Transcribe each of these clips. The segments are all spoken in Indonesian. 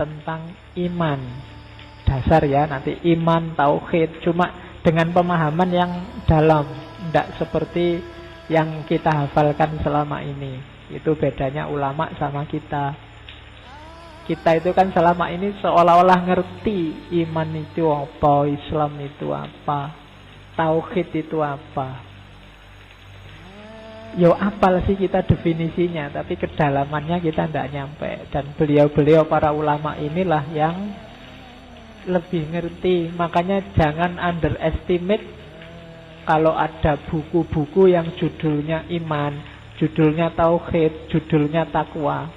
tentang iman. Dasar ya, nanti iman, tauhid, cuma dengan pemahaman yang dalam, tidak seperti yang kita hafalkan selama ini. Itu bedanya ulama sama kita. Kita itu kan selama ini seolah-olah ngerti iman itu apa, Islam itu apa, tauhid itu apa. Yo apal sih kita definisinya, tapi kedalamannya kita tidak nyampe. Dan beliau-beliau para ulama inilah yang lebih ngerti. Makanya jangan underestimate kalau ada buku-buku yang judulnya iman, judulnya tauhid, judulnya takwa.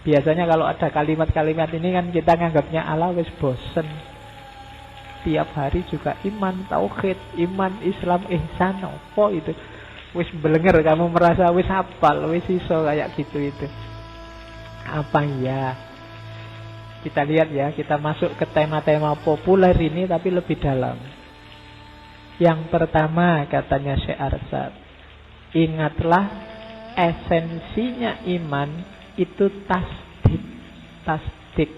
Biasanya kalau ada kalimat-kalimat ini kan kita nganggapnya ala wis bosen. Tiap hari juga iman, tauhid, iman, Islam, ihsan, apa itu? Wis belenger, kamu merasa wis hafal, wis iso kayak gitu itu. Apa ya? Kita lihat ya, kita masuk ke tema-tema populer ini tapi lebih dalam. Yang pertama katanya Syekh Arsad, ingatlah esensinya iman itu tasdik,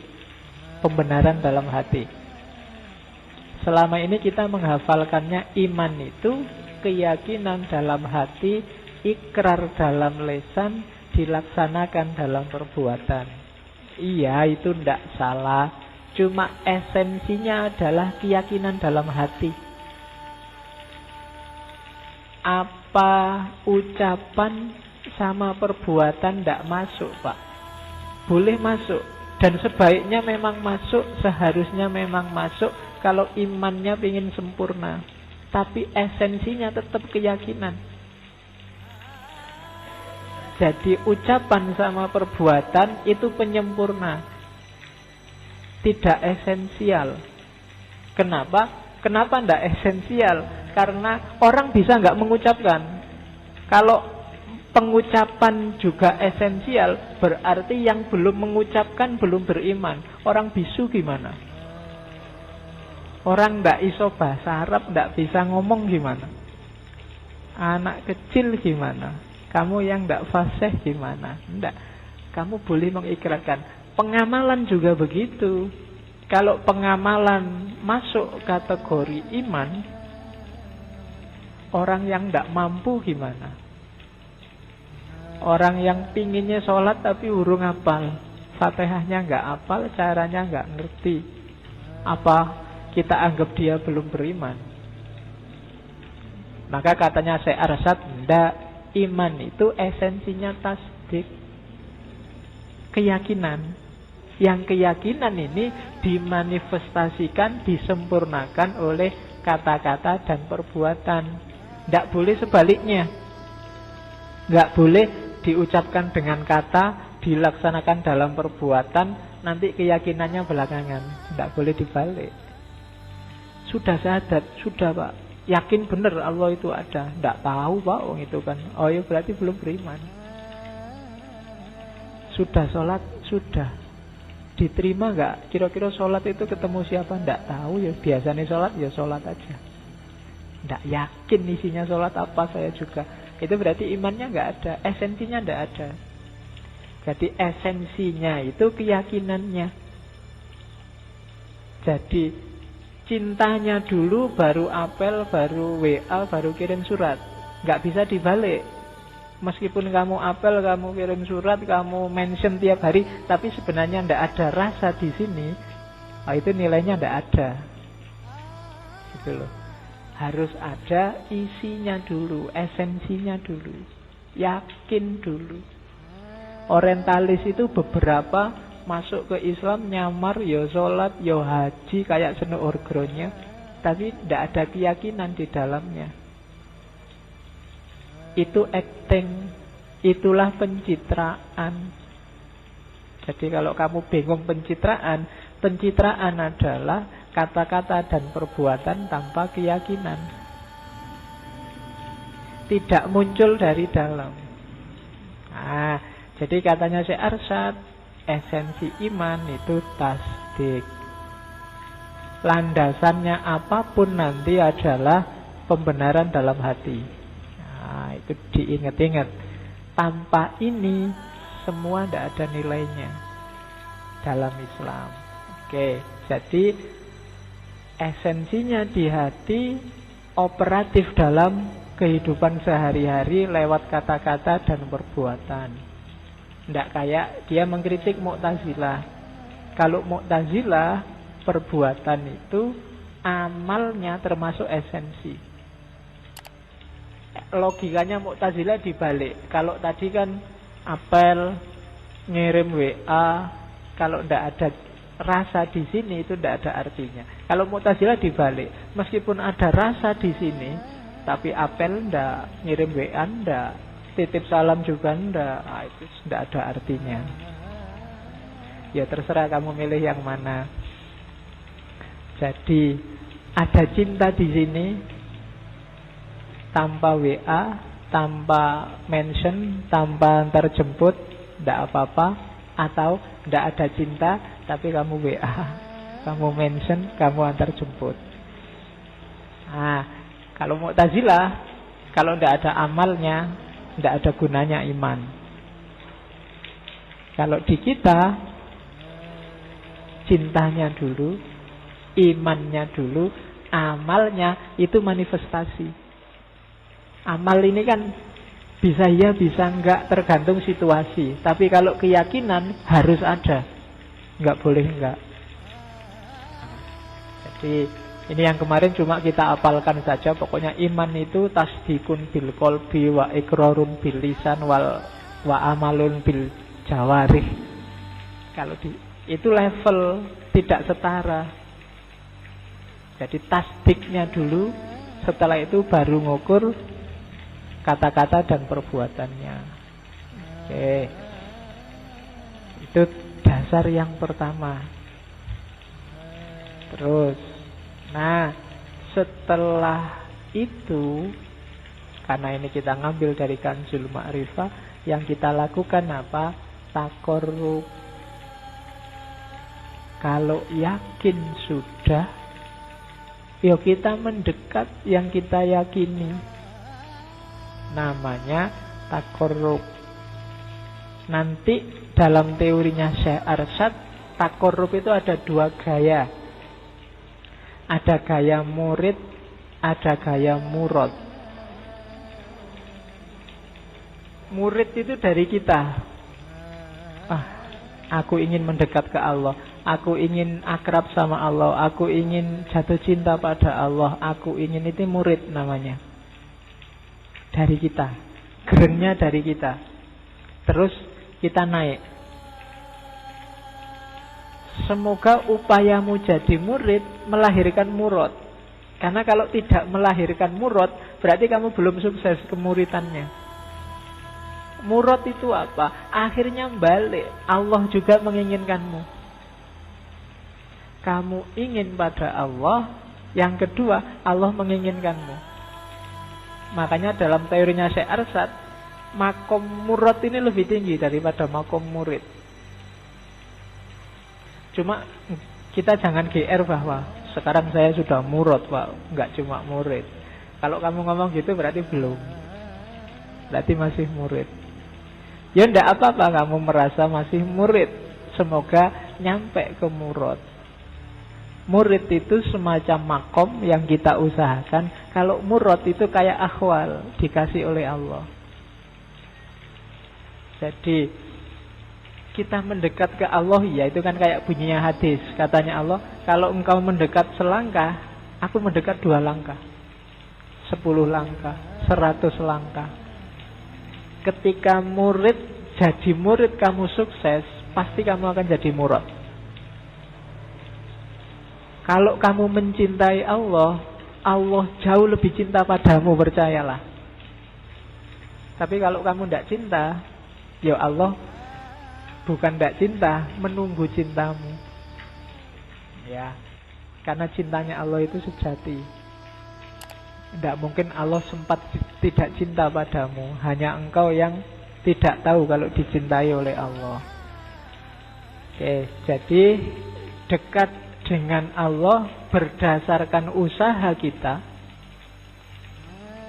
pembenaran dalam hati. Selama ini kita menghafalkannya iman itu keyakinan dalam hati, ikrar dalam lisan, dilaksanakan dalam perbuatan. Iya, itu tidak salah. Cuma esensinya adalah keyakinan dalam hati. Apa ucapan sama perbuatan tidak masuk, Pak? Boleh masuk. Dan sebaiknya memang masuk, seharusnya memang masuk kalau imannya ingin sempurna. Tapi esensinya tetap keyakinan. Jadi ucapan sama perbuatan itu penyempurna, tidak esensial. Kenapa? Kenapa tidak esensial? Karena orang bisa nggak mengucapkan. Kalau pengucapan juga esensial, berarti yang belum mengucapkan belum beriman. Orang bisu gimana? Orang tidak iso bahasa Arab, tidak bisa ngomong gimana? Anak kecil gimana? Kamu yang tidak fasih gimana? Tidak. Kamu boleh mengikrarkan. Pengamalan juga begitu. Kalau pengamalan masuk kategori iman, orang yang tidak mampu gimana? Orang yang pinginnya sholat tapi urung hafal, Fatihahnya nggak hafal, caranya nggak ngerti. Apa kita anggap dia belum beriman? Maka katanya Syekh Arsad, ndak, iman itu esensinya tasdik, keyakinan. Yang keyakinan ini dimanifestasikan, disempurnakan oleh kata-kata dan perbuatan. Ndak boleh sebaliknya. Nggak boleh diucapkan dengan kata, dilaksanakan dalam perbuatan, nanti keyakinannya belakangan. Ndak boleh dibalik. Sudah syahadat, sudah Pak, yakin benar Allah itu ada. Tidak tahu Pak, itu kan. Oh ya berarti belum beriman. Sudah sholat, sudah diterima nggak? Kira-kira sholat itu ketemu siapa? Tidak tahu ya. Biasanya sholat ya sholat aja. Tidak yakin isinya sholat apa saya juga. Itu berarti imannya nggak ada, esensinya nggak ada. Jadi esensinya itu keyakinannya. Jadi cintanya dulu, baru apel, baru WA, baru kirim surat. Nggak bisa dibalik. Meskipun kamu apel, kamu kirim surat, kamu mention tiap hari, tapi sebenarnya nggak ada rasa di sini, itu nilainya nggak ada. Gitu loh. Harus ada isinya dulu, esensinya dulu, yakin dulu. Orientalis itu beberapa masuk ke Islam, nyamar, ya sholat, ya haji, kayak senu orgronya, tapi tidak ada keyakinan di dalamnya. Itu acting, itulah pencitraan. Jadi kalau kamu bingung pencitraan, pencitraan adalah kata-kata dan perbuatan tanpa keyakinan, tidak muncul dari dalam. Nah, jadi katanya Syekh Arsad, esensi iman itu tasdik. Landasannya apapun nanti adalah pembenaran dalam hati. Nah, itu diingat-ingat. Tanpa ini semua tidak ada nilainya. dalam Islam. Oke, jadi esensinya di hati, operatif dalam kehidupan sehari-hari lewat kata-kata dan perbuatan. Tidak kayak dia mengkritik Mu'tazilah. Kalau Mu'tazilah, perbuatan itu amalnya termasuk esensi. Logikanya Mu'tazilah dibalik. Kalau tadi kan apel, ngirim WA, kalau tidak ada rasa di sini itu tidak ada artinya. Kalau Mu'tazilah dibalik, meskipun ada rasa di sini, tapi apel ndak, ngirim WA ndak, titip salam juga ndak, itu tidak ada artinya. Ya terserah kamu milih yang mana. Jadi ada cinta di sini tanpa WA, tanpa mention, tanpa antar jemput, ndak apa-apa. Atau ndak ada cinta tapi kamu WA, kamu mention, kamu antar jemput. Nah, kalau Mu'tazilah, kalau ndak ada amalnya, ndak ada gunanya iman. Kalau di kita, cintanya dulu, imannya dulu, amalnya itu manifestasi. Amal ini kan bisa iya, bisa enggak, tergantung situasi. Tapi kalau keyakinan harus ada, enggak boleh enggak. Jadi ini yang kemarin cuma kita apalkan saja. Pokoknya iman itu tasdikun bil qalbi wa iqrarun bil lisan wa amalun bil jawarih. Kalau itu level tidak setara. Jadi tasdiknya dulu, setelah itu baru ngukur kata-kata dan perbuatannya. Oke. Itu dasar yang pertama. Terus, nah, setelah itu, karena ini kita ngambil dari Kanzul Ma'rifah, yang kita lakukan apa? Taqarrub. Kalau yakin sudah, yuk kita mendekat yang kita yakini. Namanya taqarrub. Nanti dalam teorinya Syekh Arsyad, taqarrub itu ada dua gaya. Ada gaya murid, ada gaya murad. Murid itu dari kita. Aku ingin mendekat ke Allah, aku ingin akrab sama Allah, aku ingin jatuh cinta pada Allah, aku ingin, itu murid namanya. Dari kita, gerennya dari kita. Terus kita naik. Semoga upayamu jadi murid melahirkan murad. Karena kalau tidak melahirkan murad, berarti kamu belum sukses kemuritannya. Murad itu apa? Akhirnya balik, Allah juga menginginkanmu. Kamu ingin pada Allah, yang kedua Allah menginginkanmu. Makanya dalam teorinya Syekh Arsyad, makom murad ini lebih tinggi daripada makom murid. Cuma kita jangan GR bahwa sekarang saya sudah murad, Pak. Enggak cuma murid. Kalau kamu ngomong gitu berarti belum. Berarti masih murid. Ya enggak apa-apa kamu merasa masih murid. Semoga nyampe ke murad. Murid itu semacam makom yang kita usahakan. Kalau murad itu kayak akhwal, dikasih oleh Allah. Jadi kita mendekat ke Allah, ya itu kan kayak bunyinya hadis. Katanya Allah, kalau engkau mendekat selangkah, aku mendekat 2 langkah, 10 langkah, 100 langkah. Ketika murid jadi murid, kamu sukses, pasti kamu akan jadi murad. Kalau kamu mencintai Allah, Allah jauh lebih cinta padamu, percayalah. Tapi kalau kamu tidak cinta, ya Allah bukan tidak cinta, menunggu cintamu. Ya, karena cintanya Allah itu sejati. Tidak mungkin Allah sempat tidak cinta padamu. Hanya engkau yang tidak tahu kalau dicintai oleh Allah. Oke, jadi dekat dengan Allah berdasarkan usaha kita,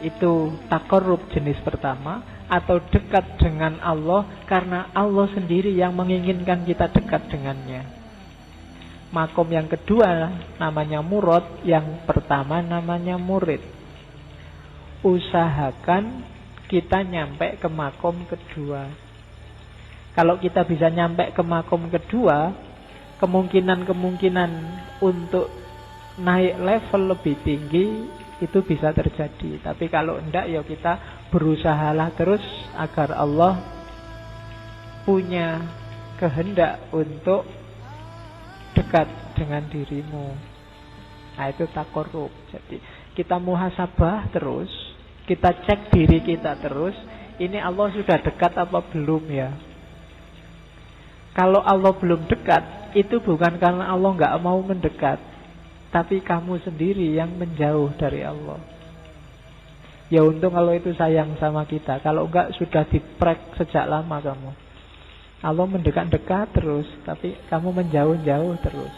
itu taqarrub jenis pertama. atau dekat dengan Allah karena Allah sendiri yang menginginkan kita dekat dengannya. Makom yang kedua namanya murad, yang pertama namanya murid. Usahakan kita nyampe ke makom kedua. Kalau kita bisa nyampe ke makom kedua, kemungkinan untuk naik level lebih tinggi itu bisa terjadi. Tapi kalau enggak, ya kita berusahalah terus agar Allah punya kehendak untuk dekat dengan dirimu. Nah, itu takorrub. Jadi kita muhasabah terus, kita cek diri kita terus, ini Allah sudah dekat apa belum ya. Kalau Allah belum dekat, itu bukan karena Allah nggak mau mendekat, tapi kamu sendiri yang menjauh dari Allah. Ya untung kalau itu sayang sama kita. Kalau enggak sudah diprek sejak lama kamu. Allah mendekat-dekat terus, tapi kamu menjauh-jauh terus.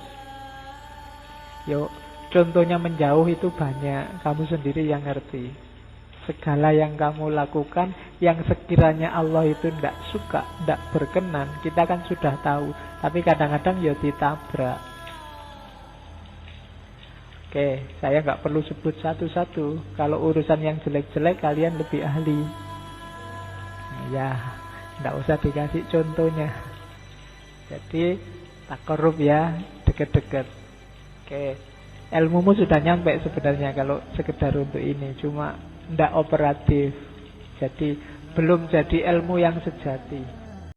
Yo, contohnya menjauh itu banyak, kamu sendiri yang ngerti. Segala yang kamu lakukan, yang sekiranya Allah itu tidak suka, tidak berkenan, kita kan sudah tahu. Tapi kadang-kadang ya ditabrak. Oke, saya nggak perlu sebut satu-satu. Kalau urusan yang jelek-jelek kalian lebih ahli. Ya, nggak usah dikasih contohnya. Jadi takorrub ya, deket-deket. Oke, ilmumu sudah nyampe sebenarnya kalau sekedar untuk ini, cuma ndak operatif. Jadi belum jadi ilmu yang sejati.